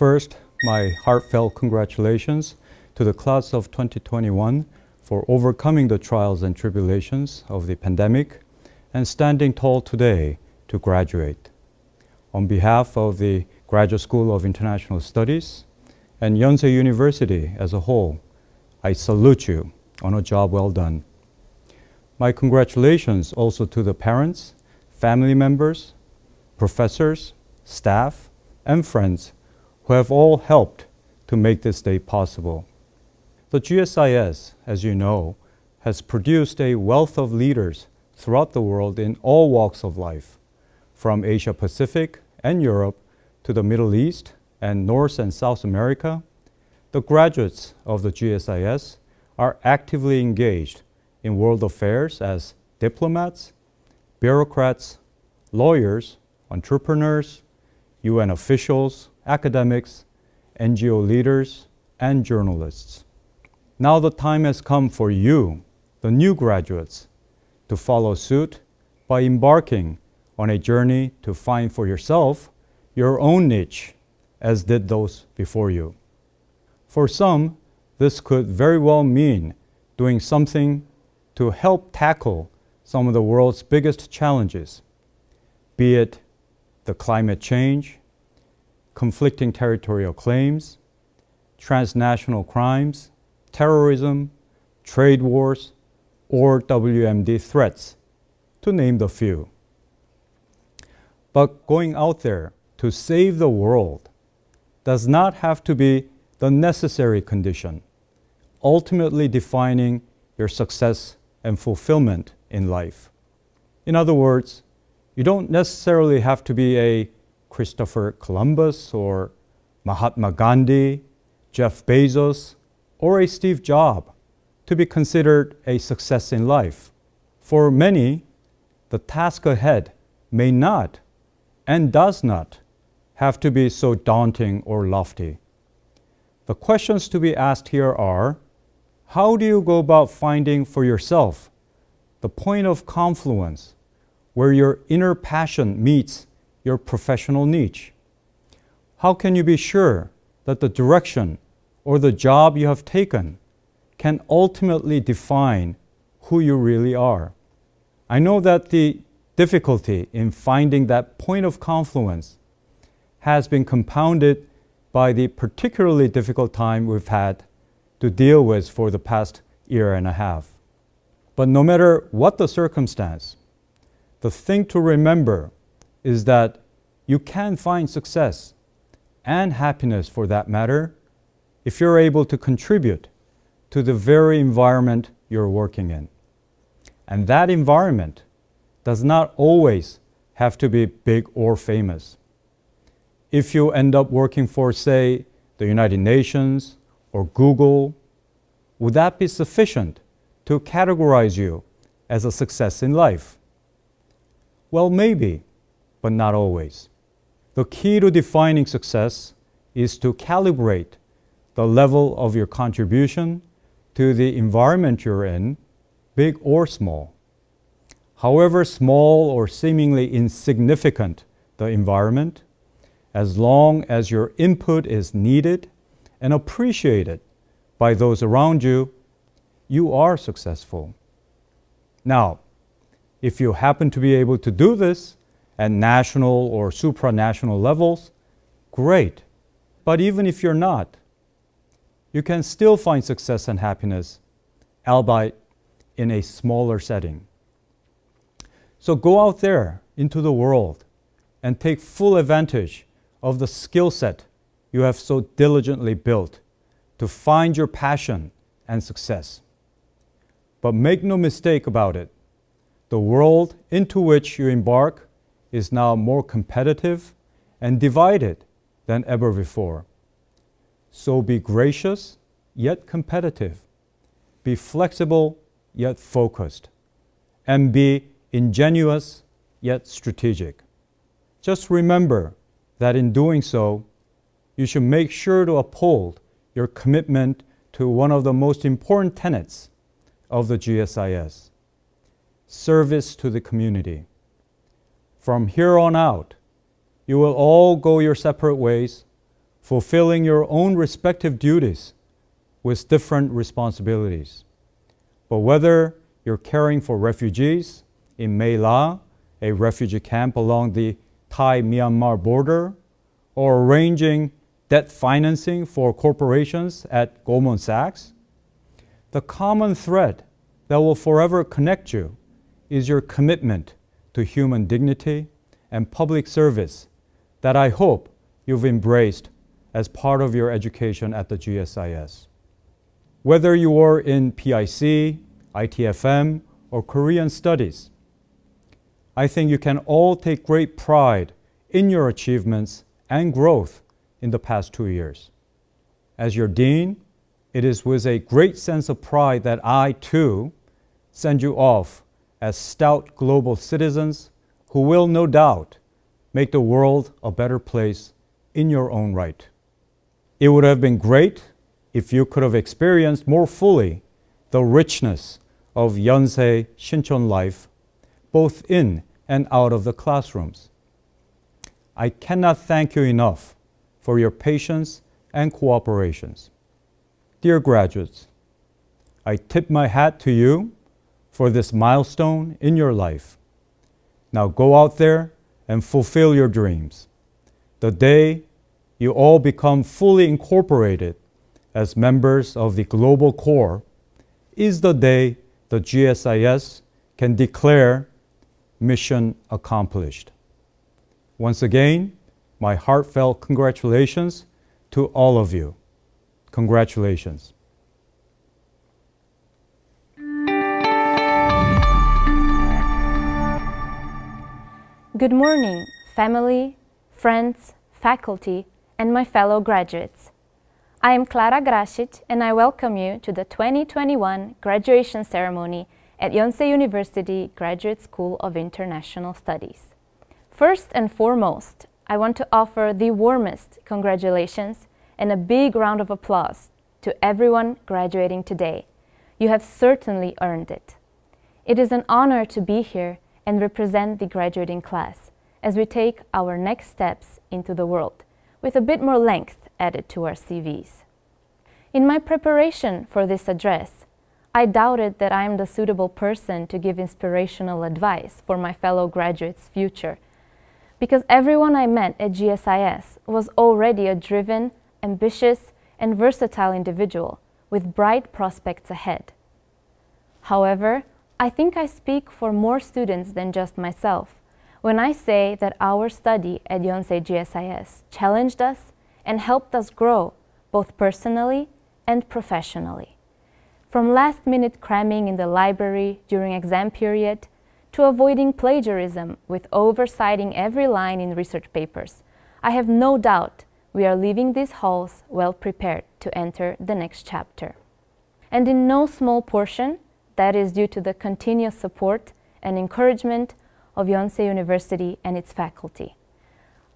First, my heartfelt congratulations to the class of 2021 for overcoming the trials and tribulations of the pandemic and standing tall today to graduate. On behalf of the Graduate School of International Studies and Yonsei University as a whole, I salute you on a job well done. My congratulations also to the parents, family members, professors, staff, and friends who have all helped to make this day possible. The GSIS, as you know, has produced a wealth of leaders throughout the world in all walks of life, from Asia Pacific and Europe to the Middle East and North and South America. The graduates of the GSIS are actively engaged in world affairs as diplomats, bureaucrats, lawyers, entrepreneurs, UN officials, academics, NGO leaders, and journalists. Now the time has come for you, the new graduates, to follow suit by embarking on a journey to find for yourself your own niche, as did those before you. For some, this could very well mean doing something to help tackle some of the world's biggest challenges, be it the climate change, conflicting territorial claims, transnational crimes, terrorism, trade wars, or WMD threats, to name the few. But going out there to save the world does not have to be the necessary condition, ultimately defining your success and fulfillment in life. In other words, you don't necessarily have to be a Christopher Columbus or Mahatma Gandhi, Jeff Bezos, or a Steve Jobs to be considered a success in life. For many, the task ahead may not and does not have to be so daunting or lofty. The questions to be asked here are, how do you go about finding for yourself the point of confluence where your inner passion meets your professional niche? How can you be sure that the direction or the job you have taken can ultimately define who you really are? I know that the difficulty in finding that point of confluence has been compounded by the particularly difficult time we've had to deal with for the past year and a half. But no matter what the circumstance, the thing to remember is that you can find success and happiness, for that matter, if you're able to contribute to the very environment you're working in. And that environment does not always have to be big or famous. If you end up working for, say, the United Nations or Google, would that be sufficient to categorize you as a success in life? Well, maybe, but not always. The key to defining success is to calibrate the level of your contribution to the environment you're in, big or small. However small or seemingly insignificant the environment, as long as your input is needed and appreciated by those around you, you are successful. Now, if you happen to be able to do this at national or supranational levels, great. But even if you're not, you can still find success and happiness, albeit in a smaller setting. So go out there into the world and take full advantage of the skill set you have so diligently built to find your passion and success. But make no mistake about it, the world into which you embark is now more competitive and divided than ever before. So be gracious, yet competitive. Be flexible, yet focused. And be ingenuous, yet strategic. Just remember that in doing so, you should make sure to uphold your commitment to one of the most important tenets of the GSIS, service to the community. From here on out, you will all go your separate ways, fulfilling your own respective duties with different responsibilities. But whether you're caring for refugees in Mae La, a refugee camp along the Thai-Myanmar border, or arranging debt financing for corporations at Goldman Sachs, the common thread that will forever connect you is your commitment to human dignity and public service that I hope you've embraced as part of your education at the GSIS. Whether you are in PIC, ITFM, or Korean studies, I think you can all take great pride in your achievements and growth in the past 2 years. As your dean, it is with a great sense of pride that I, too, send you off as stout global citizens who will, no doubt, make the world a better place in your own right. It would have been great if you could have experienced more fully the richness of Yonsei Shincheon life, both in and out of the classrooms. I cannot thank you enough for your patience and cooperations. Dear graduates, I tip my hat to you for this milestone in your life. Now go out there and fulfill your dreams. The day you all become fully incorporated as members of the global core is the day the GSIS can declare mission accomplished. Once again, my heartfelt congratulations to all of you. Congratulations. Good morning, family, friends, faculty, and my fellow graduates. I am Clara Grasic, and I welcome you to the 2021 graduation ceremony at Yonsei University Graduate School of International Studies. First and foremost, I want to offer the warmest congratulations and a big round of applause to everyone graduating today. You have certainly earned it. It is an honor to be here and represent the graduating class as we take our next steps into the world, with a bit more length added to our CVs. In my preparation for this address, I doubted that I am the suitable person to give inspirational advice for my fellow graduates' future, because everyone I met at GSIS was already a driven, ambitious, and versatile individual with bright prospects ahead. However, I think I speak for more students than just myself when I say that our study at Yonsei GSIS challenged us and helped us grow both personally and professionally. From last-minute cramming in the library during exam period to avoiding plagiarism with oversighting every line in research papers, I have no doubt we are leaving these halls well prepared to enter the next chapter. And in no small portion, that is due to the continuous support and encouragement of Yonsei University and its faculty.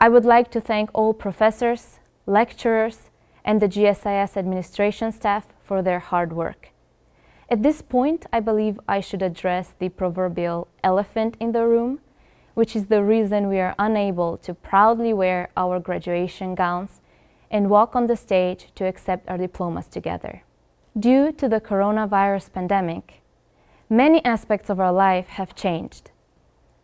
I would like to thank all professors, lecturers, and the GSIS administration staff for their hard work. At this point, I believe I should address the proverbial elephant in the room, which is the reason we are unable to proudly wear our graduation gowns and walk on the stage to accept our diplomas together. Due to the coronavirus pandemic, many aspects of our life have changed,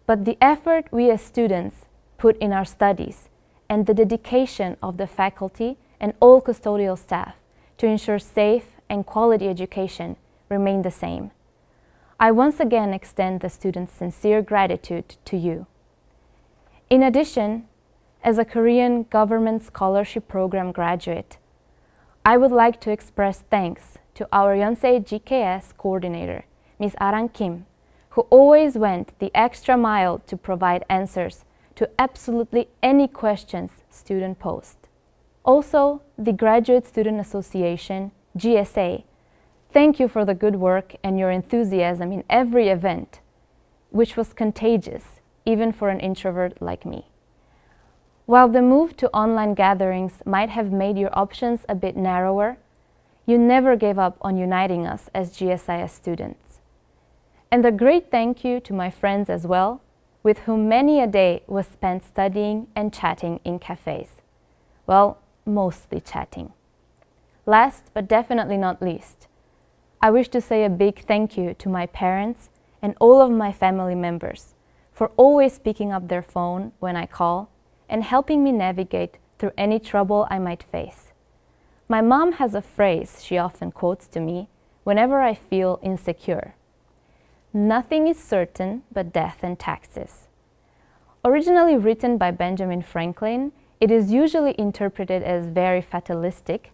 but the effort we as students put in our studies and the dedication of the faculty and all custodial staff to ensure safe and quality education remain the same. I once again extend the students' sincere gratitude to you. In addition, as a Korean Government Scholarship Program graduate, I would like to express thanks to our Yonsei GSIS coordinator, Ms. Arang Kim, who always went the extra mile to provide answers to absolutely any questions students posed. Also, the Graduate Student Association, GSA, thank you for the good work and your enthusiasm in every event, which was contagious, even for an introvert like me. While the move to online gatherings might have made your options a bit narrower, you never gave up on uniting us as GSIS students. And a great thank you to my friends as well, with whom many a day was spent studying and chatting in cafes. Well, mostly chatting. Last but definitely not least, I wish to say a big thank you to my parents and all of my family members for always picking up their phone when I call and helping me navigate through any trouble I might face. My mom has a phrase she often quotes to me whenever I feel insecure. Nothing is certain but death and taxes. Originally written by Benjamin Franklin, it is usually interpreted as very fatalistic,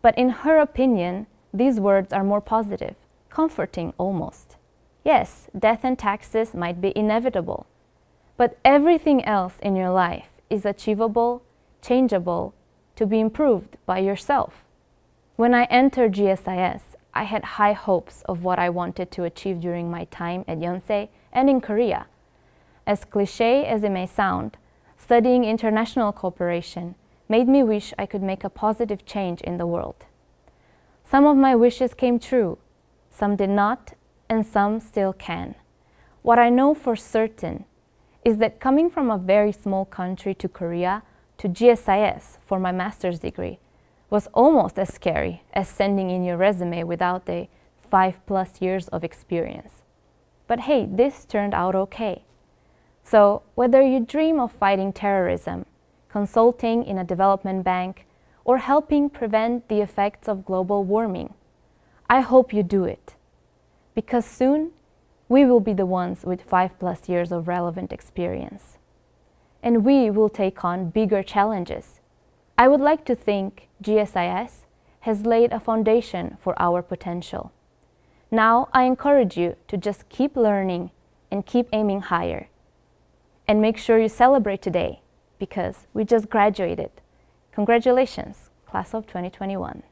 but in her opinion, these words are more positive, comforting almost. Yes, death and taxes might be inevitable, but everything else in your life is achievable, changeable, to be improved by yourself. When I entered GSIS, I had high hopes of what I wanted to achieve during my time at Yonsei and in Korea. As cliché as it may sound, studying international cooperation made me wish I could make a positive change in the world. Some of my wishes came true, some did not, and some still can. What I know for certain is that coming from a very small country to Korea to GSIS for my master's degree was almost as scary as sending in your resume without the 5+ years of experience. But hey, this turned out okay. So whether you dream of fighting terrorism, consulting in a development bank, or helping prevent the effects of global warming, I hope you do it. Because soon, we will be the ones with 5+ years of relevant experience. And we will take on bigger challenges. I would like to think GSIS has laid a foundation for our potential. Now I encourage you to just keep learning and keep aiming higher. And make sure you celebrate today, because we just graduated. Congratulations, class of 2021.